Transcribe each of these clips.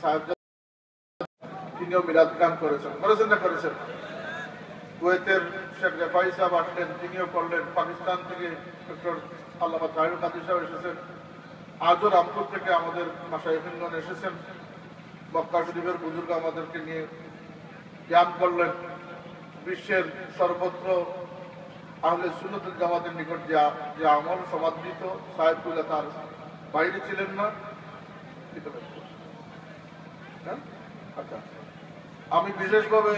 সাহেব তিনিও মিলাদ গান করেছেন না করেছেন। কুয়েতের শেখ রেফাই সাহেব আসলেন, তিনিও করলেন। পাকিস্তান থেকে ডক্টর আল্লামা তাহিরুল কাদির সাহেব এসেছেন। আজও রামপুর থেকে আমাদের মাশায়েখগণ এসেছেন। মক্কা শরীফের বুজুর্গ আমাদেরকে নিয়ে জ্ঞান করলেন। বিশ্বের সর্বত্র আহলে সুন্নাত ওয়াল জামাতের নিকট যে আমল সমাদৃত, সাহেবুল্লাহ তার বাইরে ছিলেন না। আচ্ছা, আমি বিশেষভাবে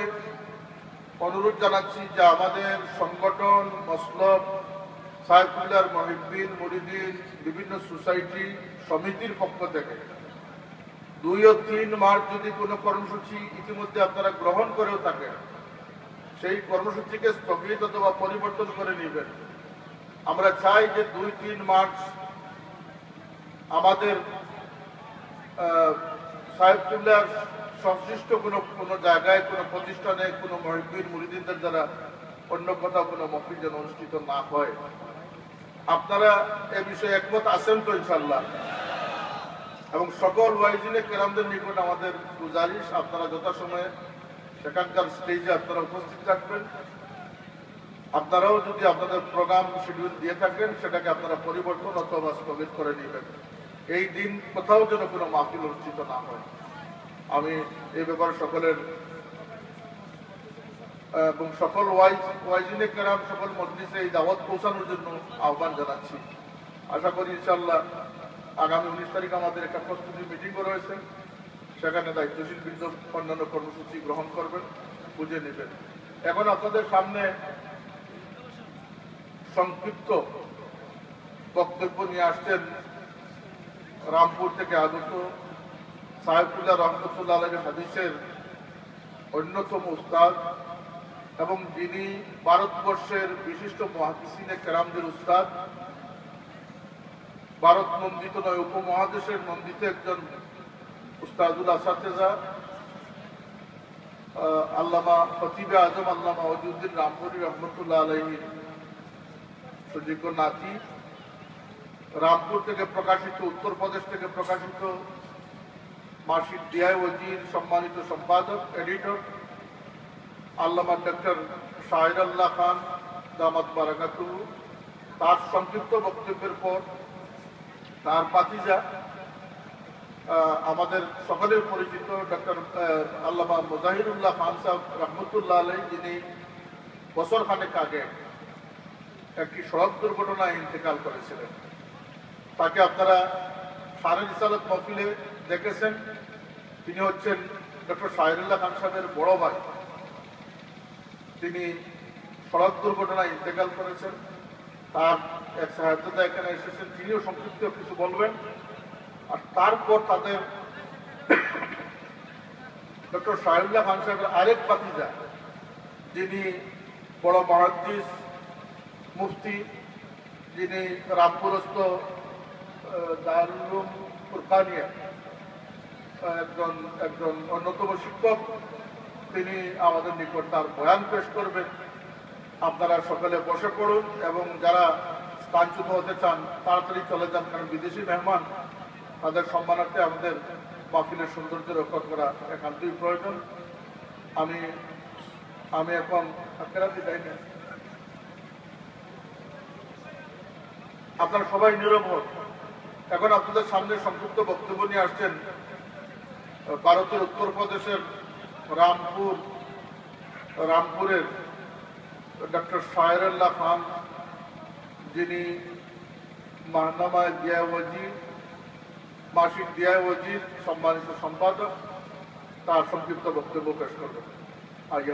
অনুরোধ জানাচ্ছি যে আমাদের সংগঠন, মসলক, সাহেবুল্লাহর মুহিব্বিন, মুরিদিন, বিভিন্ন সোসাইটি সমিতির পক্ষ থেকে 2 ও 3 মার্চ যদি কোনো কর্মসূচি ইতিমধ্যে আপনারা গ্রহণ করেও থাকেন, সেই কর্মসূচিকে স্থগিত অথবা পরিবর্তন করে নেবেন। আমরা চাই যে 2-3 মার্চ আমাদের সাহেবুল্লাহর সংশ্লিষ্ট কোনো জায়গায়, কোনো প্রতিষ্ঠানে, কোনো মুহিব্বিন মুরিদিনদের দ্বারা অন্য কোথাও কোনো মাহফিল যেন অনুষ্ঠিত না হয়। আপনারা এ বিষয়ে একমত আছেন তো ইনশাআল্লাহ? এবং সকল ওয়াইজিনে কেরামদের নিকট আমাদের গুজারিশ, আপনারা যথাসময়ে সেখানকার স্টেজে আপনারা উপস্থিত থাকবেন। আপনারাও যদি আপনাদের প্রোগ্রাম শিডিউল দিয়ে থাকেন, সেটাকে আপনারা পরিবর্তন অথবা স্থগিত করে নেবেন। এই দিন কোথাও যেন কোনো মাহফিল অনুষ্ঠিত না হয়। আমি এই ব্যাপারে সকলের এবং সকল ওয়াইজিনে কেরাম, সকল মজলিসে এই দাওয়াত পৌঁছানোর জন্য আহ্বান জানাচ্ছি। আশা করি ইনশাআল্লাহ আগামী 19 তারিখ আমাদের একটা প্রস্তুতি মিটিংও রয়েছে, সেখানে দায়িত্বশীল বৃন্দ অন্যান্য কর্মসূচি গ্রহণ করবেন, বুঝে নেবেন। এখন আপনাদের সামনে সংক্ষিপ্ত বক্তব্য নিয়ে আসছেন রামপুর থেকে আগত সাহেবুল্লাহ রহমতুল্লাহ আলাইহির হাদিসের অন্যতম উস্তাদ এবং যিনি ভারতবর্ষের বিশিষ্ট মুহাদ্দিসিনে কেরামদের উস্তাদ, ভারত নন্দিত নয় উপমহাদেশের নন্দিত একজন উস্তাদুল আসাতেজা, আল্লামা খতিবে আজম আল্লামা ওয়াজিউদ্দিন রামপুরি রহমতুল্লাহ আলাইহির সুযোগ্য নাতি, রামপুর থেকে প্রকাশিত, উত্তরপ্রদেশ থেকে প্রকাশিত মাসিক ডিআই ওয়াজির সম্মানিত সম্পাদক, এডিটর আল্লামা ডক্টর শাহিরুল্লাহ খান দামাত বারাকাতুহু। তার সংক্ষিপ্ত বক্তব্যের পর তার ভাতিজা, আমাদের সকলের পরিচিত ডক্টর আল্লামা মুজাহিরুল্লাহ খান সাহেব রহমতুল্লাহ আলাইহি, যিনি বছর খানেক আগে একটি সড়ক দুর্ঘটনায় ইন্তেকাল করেছিলেন। তাকে আপনারা সারে রিসালাত মাহফিলে দেখেছেন। তিনি হচ্ছেন ডক্টর শাহিরুল্লাহ খান সাহেবের বড় ভাই। তিনি সড়ক দুর্ঘটনায় ইন্তেকাল করেছেন। তার এক সাহেবজাদা এখানে এসেছেন, তিনিও সংক্ষিপ্ত কিছু বলবেন। আর তারপর তাদের ডক্টর শাহিরুল্লাহ খান সাহেবের আরেক ভাতিজা, যিনি বড় মুহাদ্দিস, মুফতি, যিনি রামপুরস্থ দারুল উলুম ফুরকানিয়া একজন অন্যতম শিক্ষক, তিনি আমাদের নিকট তার বয়ান পেশ করবেন। আপনারা সকলে বসে পড়ুন এবং যারা স্থানচ্যুত হতে চান তাড়াতাড়ি চলে যান, কারণ বিদেশি মেহমান, তাদের সম্মানার্থে আমাদের মাহফিলের সৌন্দর্য রক্ষা করা একান্তই প্রয়োজন। আমি এখন আপনারা সবাই নীরব হন। এখন আপনাদের সামনে সংক্ষিপ্ত বক্তব্য নিয়ে আসছেন ভারতের উত্তরপ্রদেশের রামপুরের ডক্টর শাহিরুল্লাহ খান, যিনি মাহনামায় ডিআই ওয়াজির, মাসিক ডিআই ওয়াজির সম্মানিত সম্পাদক। তার সংক্ষিপ্ত বক্তব্য পেশ করবেন। আগে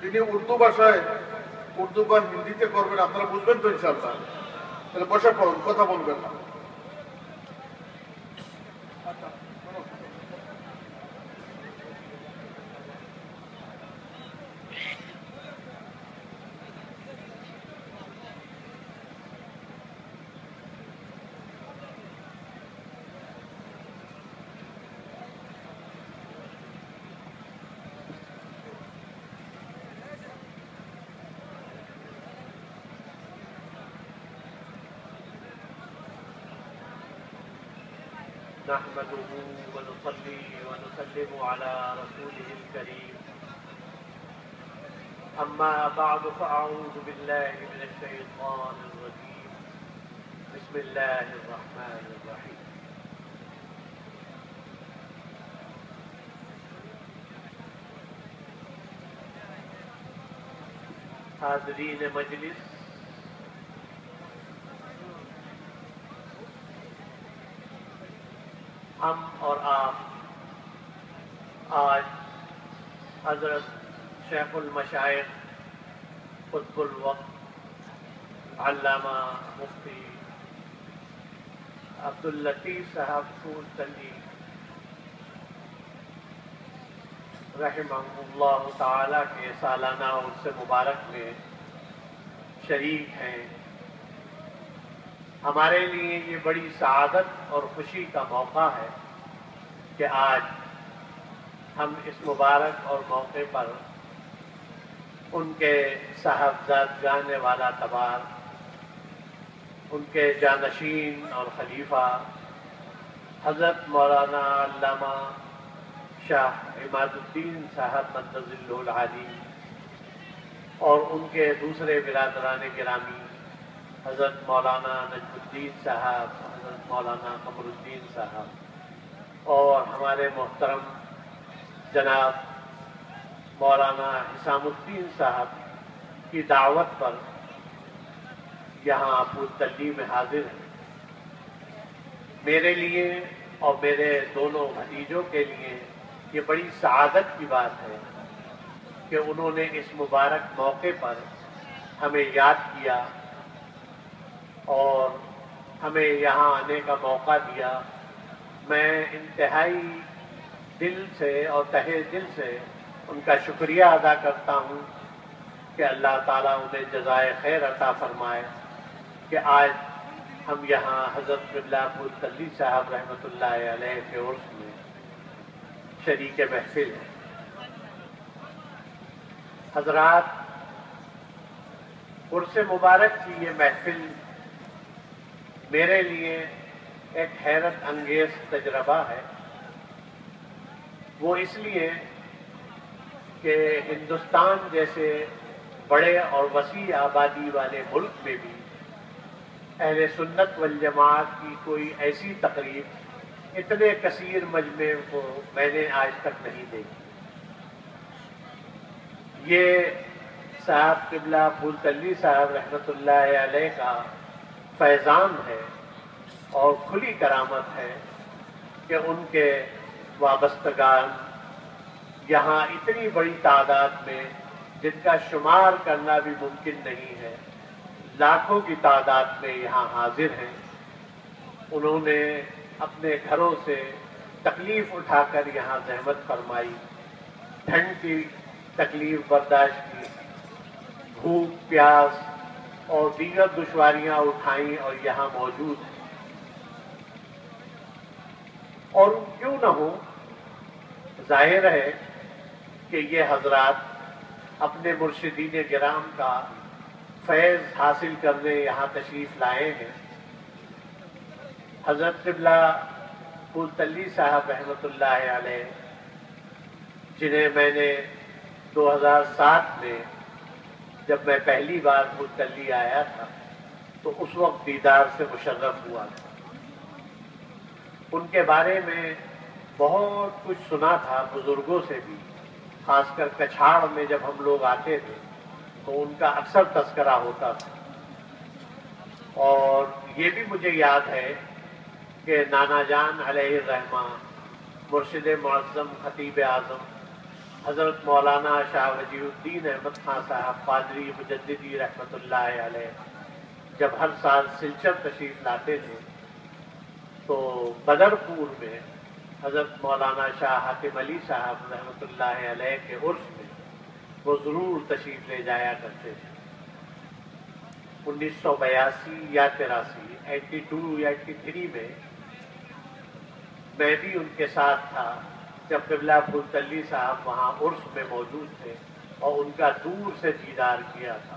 তিনি উর্দু ভাষায়, উর্দু বা হিন্দিতে করবেন, আপনারা বুঝবেন তো ইনশাআল্লাহ? তাহলে বসে পড়ুন, কথা বলবেন না। نحمده ونصلي ونسلم على رسوله الكريم أما بعد فأعوذ بالله من الشيطان الرجيم بسم الله الرحمن الرحيم حاضرین مجلس، ہم اور آپ آج حضرت شیخ المشائخ قطب الوقت علامہ مفتی عبداللطیف صاحب پھول تلی رحمہ اللہ تعالی کے سالانہ عرس مبارک میں شریک ہیں۔ ہمارے لیے یہ بڑی سعادت اور خوشی کا موقع ہے کہ آج ہم اس مبارک اور موقع پر ان کے صاحبزادگان والا تبار، ان کے جانشین اور خلیفہ حضرت مولانا علامہ شاہ عماد الدین صاحب مدظ اللہ العالی اور ان کے دوسرے برادران گرامی حضرت مولانا نجم الدین صاحب، حضرت مولانا قمر الدین صاحب اور ہمارے محترم جناب مولانا حسام الدین صاحب کی دعوت پر یہاں پھول تلی میں حاضر ہیں۔ میرے لیے اور میرے دونوں بھتیجوں کے لیے یہ بڑی سعادت کی بات ہے کہ انہوں نے اس مبارک موقع پر ہمیں یاد کیا اور ہمیں یہاں آنے کا موقع دیا۔ میں انتہائی دل سے اور تہہ دل سے ان کا شکریہ ادا کرتا ہوں کہ اللہ تعالیٰ انہیں جزائے خیر عطا فرمائے کہ آج ہم یہاں حضرت قبلہ پھول تلی صاحب رحمۃ اللہ علیہ کے عرس میں شریک محفل ہیں۔ حضرات، عرس مبارک کی یہ محفل میرے لیے ایک حیرت انگیز تجربہ ہے۔ وہ اس لیے کہ ہندوستان جیسے بڑے اور وسیع آبادی والے ملک میں بھی اہل سنت والجماعت کی کوئی ایسی تقریب اتنے کثیر مجمع کو میں نے آج تک نہیں دیکھی۔ یہ صاحب قبلہ پھول تلی صاحب رحمۃ اللہ علیہ کا فیضان ہے اور کھلی کرامت ہے کہ ان کے وابستگان یہاں اتنی بڑی تعداد میں، جن کا شمار کرنا بھی ممکن نہیں ہے، لاکھوں کی تعداد میں یہاں حاضر ہیں۔ انہوں نے اپنے گھروں سے تکلیف اٹھا کر یہاں زحمت فرمائی، ٹھنڈ کی تکلیف برداشت کی، بھوک پیاس اور دیگر دشواریاں اٹھائیں اور یہاں موجود ہیں۔ اور کیوں نہ ہو، ظاہر ہے کہ یہ حضرات اپنے مرشدین کرام کا فیض حاصل کرنے یہاں تشریف لائے ہیں۔ حضرت قبلہ پھول تلی صاحب رحمۃ اللہ علیہ، جنہیں میں نے 2007 میں جب میں پہلی بار پھول تلی آیا تھا تو اس وقت دیدار سے مشرف ہوا تھا۔ ان کے بارے میں بہت کچھ سنا تھا بزرگوں سے بھی، خاص کر کچھاڑ میں جب ہم لوگ آتے تھے تو ان کا اکثر تذکرہ ہوتا تھا۔ اور یہ بھی مجھے یاد ہے کہ نانا جان علیہ الرحمہ، مرشد معظم خطیب اعظم حضرت مولانا شاہ وجیہ الدین احمد خان صاحب قادری مجددی رحمۃ اللہ علیہ جب ہر سال سلچر تشریف لاتے تھے تو بدرپور میں حضرت مولانا شاہ حاتم علی صاحب رحمۃ اللہ علیہ کے عرس میں وہ ضرور تشریف لے جایا کرتے تھے۔ 1982 یا 83، 82 یا 83 میں میں بھی ان کے ساتھ تھا جب قبلہ پھول تلی صاحب وہاں عرس میں موجود تھے اور ان کا دور سے دیدار کیا تھا۔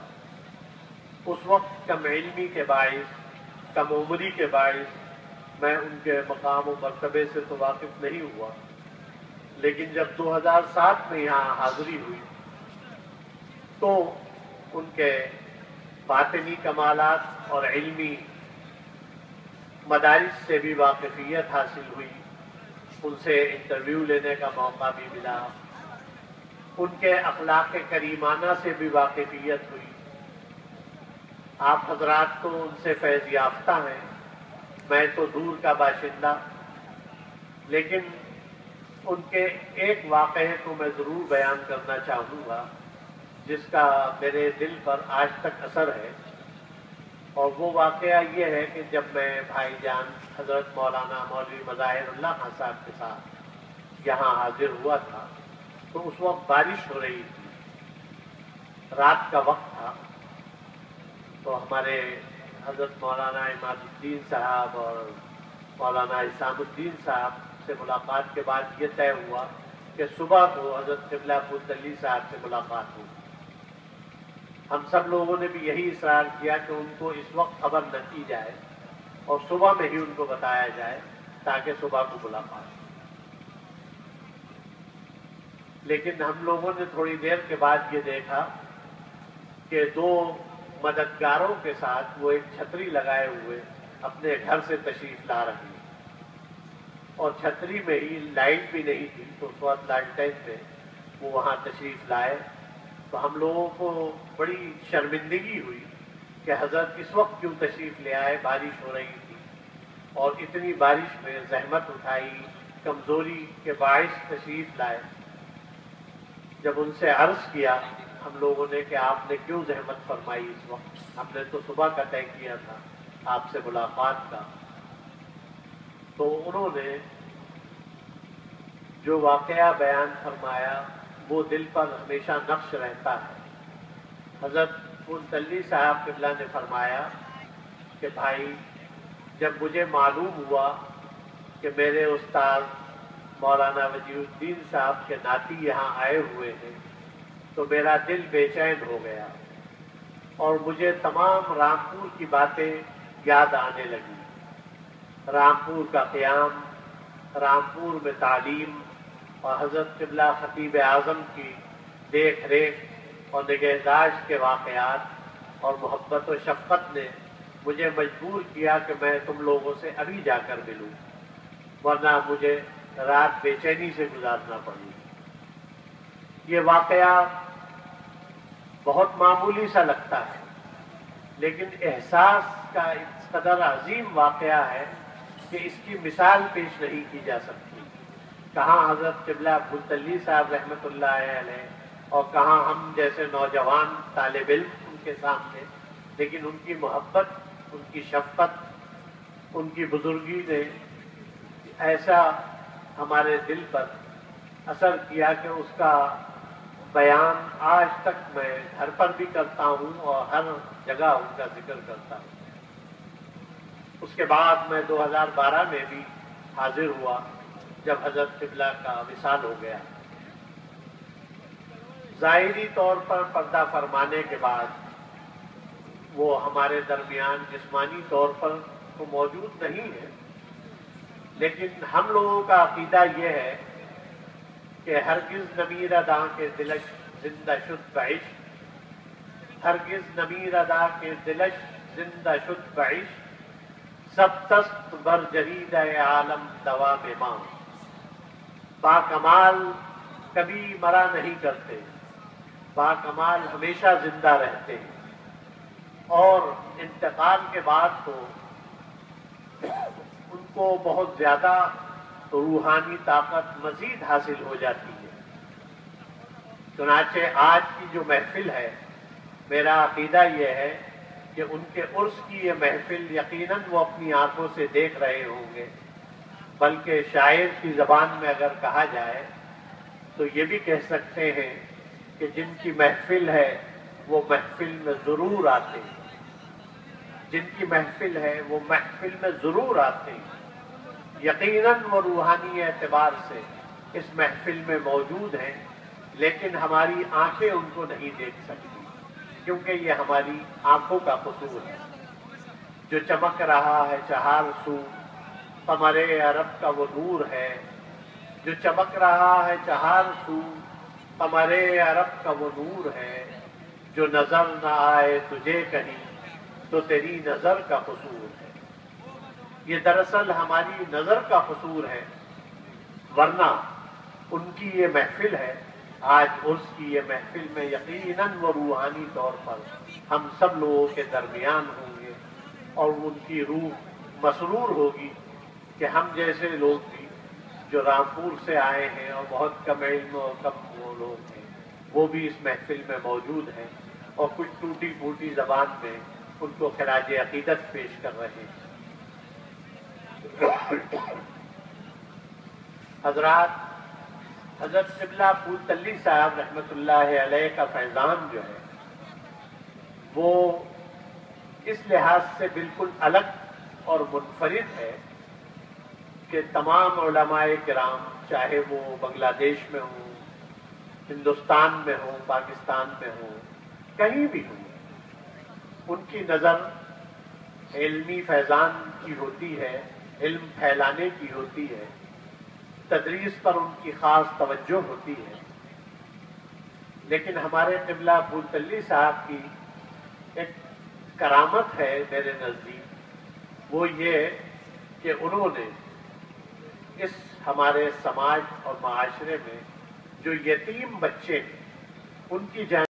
اس وقت کم علمی کے باعث، کم عمری کے باعث میں ان کے مقام و مرتبے سے تو واقف نہیں ہوا، لیکن جب 2007 میں یہاں حاضری ہوئی تو ان کے باطنی کمالات اور علمی مدارس سے بھی واقفیت حاصل ہوئی، ان سے انٹرویو لینے کا موقع بھی ملا، ان کے اخلاق کریمانہ سے بھی واقفیت ہوئی۔ آپ حضرات تو ان سے فیض یافتہ ہیں، میں تو دور کا باشندہ، لیکن ان کے ایک واقعے کو میں ضرور بیان کرنا چاہوں گا جس کا میرے دل پر آج تک اثر ہے، اور وہ واقعہ یہ ہے کہ جب میں بھائی جان حضرت مولانا مولوی مظاہر اللہ خان صاحب کے ساتھ یہاں حاضر ہوا تھا تو اس وقت بارش ہو رہی تھی، رات کا وقت تھا، تو ہمارے حضرت مولانا عماد الدین صاحب اور مولانا اسام الدین صاحب سے ملاقات کے بعد یہ طے ہوا کہ صبح کو حضرت قبلہ پورتلی صاحب سے ملاقات ہوگی۔ ہم سب لوگوں نے بھی یہی اصرار کیا کہ ان کو اس وقت خبر نہ کی جائے اور صبح میں ہی ان کو بتایا جائے تاکہ صبح کو ملاقات ہو۔ لیکن ہم لوگوں نے تھوڑی دیر کے بعد یہ دیکھا کہ دو مددگاروں کے ساتھ وہ ایک چھتری لگائے ہوئے اپنے گھر سے تشریف لا رہی ہیں، اور چھتری میں ہی لائٹ بھی نہیں تھی، تو اس وقت لالٹین پہ وہ وہاں تشریف لائے، تو ہم لوگوں کو بڑی شرمندگی ہوئی کہ حضرت اس وقت کیوں تشریف لے آئے، بارش ہو رہی تھی، اور اتنی بارش میں زحمت اٹھائی، کمزوری کے باعث تشریف لائے۔ جب ان سے عرض کیا ہم لوگوں نے کہ آپ نے کیوں زحمت فرمائی اس وقت، ہم نے تو صبح کا طے کیا تھا آپ سے ملاقات کا، تو انہوں نے جو واقعہ بیان فرمایا وہ دل پر ہمیشہ نقش رہتا ہے۔ حضرت پورتلی صاحب قبلہ نے فرمایا کہ بھائی، جب مجھے معلوم ہوا کہ میرے استاد مولانا وجیہ الدین صاحب کے ناتی یہاں آئے ہوئے ہیں تو میرا دل بے چین ہو گیا، اور مجھے تمام رامپور کی باتیں یاد آنے لگی، رامپور کا قیام، رامپور میں تعلیم، اور حضرت قبلہ خطیب اعظم کی دیکھ ریکھ اور نگہداشت کے واقعات، اور محبت و شفقت نے مجھے مجبور کیا کہ میں تم لوگوں سے ابھی جا کر ملوں، ورنہ مجھے رات بے چینی سے گزارنا پڑی۔ یہ واقعہ بہت معمولی سا لگتا ہے، لیکن احساس کا اس قدر عظیم واقعہ ہے کہ اس کی مثال پیش نہیں کی جا سکتی۔ کہاں حضرت قبلہ پورتلی صاحب رحمۃ اللہ علیہ اور کہاں ہم جیسے نوجوان طالب علم ان کے سامنے، لیکن ان کی محبت، ان کی شفقت، ان کی بزرگی نے ایسا ہمارے دل پر اثر کیا کہ اس کا بیان آج تک میں گھر پر بھی کرتا ہوں اور ہر جگہ ان کا ذکر کرتا ہوں۔ اس کے بعد میں 2012 میں بھی حاضر ہوا جب حضرت قبلہ کا وصال ہو گیا۔ ظاہری طور پر پردہ فرمانے کے بعد وہ ہمارے درمیان جسمانی طور پر تو موجود نہیں ہے، لیکن ہم لوگوں کا عقیدہ یہ ہے کہ ہرگز نمیر ادا کے دلش زندہ شد بعشق، ہرگز نمیر ادا کے دلش زندہ شد بعشق، سب تست بر جرید عالم دوام ماں، با کمال کبھی مرا نہیں کرتے، با کمال ہمیشہ زندہ رہتے ہیں، اور انتقال کے بعد تو ان کو بہت زیادہ روحانی طاقت مزید حاصل ہو جاتی ہے۔ چنانچہ آج کی جو محفل ہے، میرا عقیدہ یہ ہے کہ ان کے عرس کی یہ محفل یقیناً وہ اپنی آنکھوں سے دیکھ رہے ہوں گے، بلکہ شاعر کی زبان میں اگر کہا جائے تو یہ بھی کہہ سکتے ہیں کہ جن کی محفل ہے وہ محفل میں ضرور آتے ہیں، جن کی محفل ہے وہ محفل میں ضرور آتے ہیں، یقیناً وہ روحانی اعتبار سے اس محفل میں موجود ہیں، لیکن ہماری آنکھیں ان کو نہیں دیکھ سکتی، کیونکہ یہ ہماری آنکھوں کا قصور ہے۔ جو چمک رہا ہے چہار سو، قمر عرب کا وہ نور ہے جو چمک رہا ہے چہار سو، قمر عرب کا وہ نور ہے جو نظر نہ آئے تجھے کہیں تو تیری نظر کا قصور ہے۔ یہ دراصل ہماری نظر کا قصور ہے، ورنہ ان کی یہ محفل ہے۔ آج عرس کی یہ محفل میں یقیناً وہ روحانی طور پر ہم سب لوگوں کے درمیان ہوں گے اور ان کی روح مسرور ہوگی کہ ہم جیسے لوگ بھی جو رامپور سے آئے ہیں اور بہت کم علم اور کم وہ لوگ ہیں، وہ بھی اس محفل میں موجود ہیں اور کچھ ٹوٹی پھوٹی زبان میں ان کو خراج عقیدت پیش کر رہے ہیں۔ حضرات، حضرت قبلہ پھول تلی صاحب رحمۃ اللہ علیہ کا فیضان جو ہے وہ اس لحاظ سے بالکل الگ اور منفرد ہے کہ تمام علماء کرام، چاہے وہ بنگلہ دیش میں ہوں، ہندوستان میں ہوں، پاکستان میں ہوں، کہیں بھی ہوں، ان کی نظر علمی فیضان کی ہوتی ہے، علم پھیلانے کی ہوتی ہے، تدریس پر ان کی خاص توجہ ہوتی ہے۔ لیکن ہمارے قبلہ پھول تلی صاحب کی ایک کرامت ہے میرے نزدیک، وہ یہ کہ انہوں نے اس ہمارے سماج اور معاشرے میں جو یتیم بچے ہیں ان کی جانب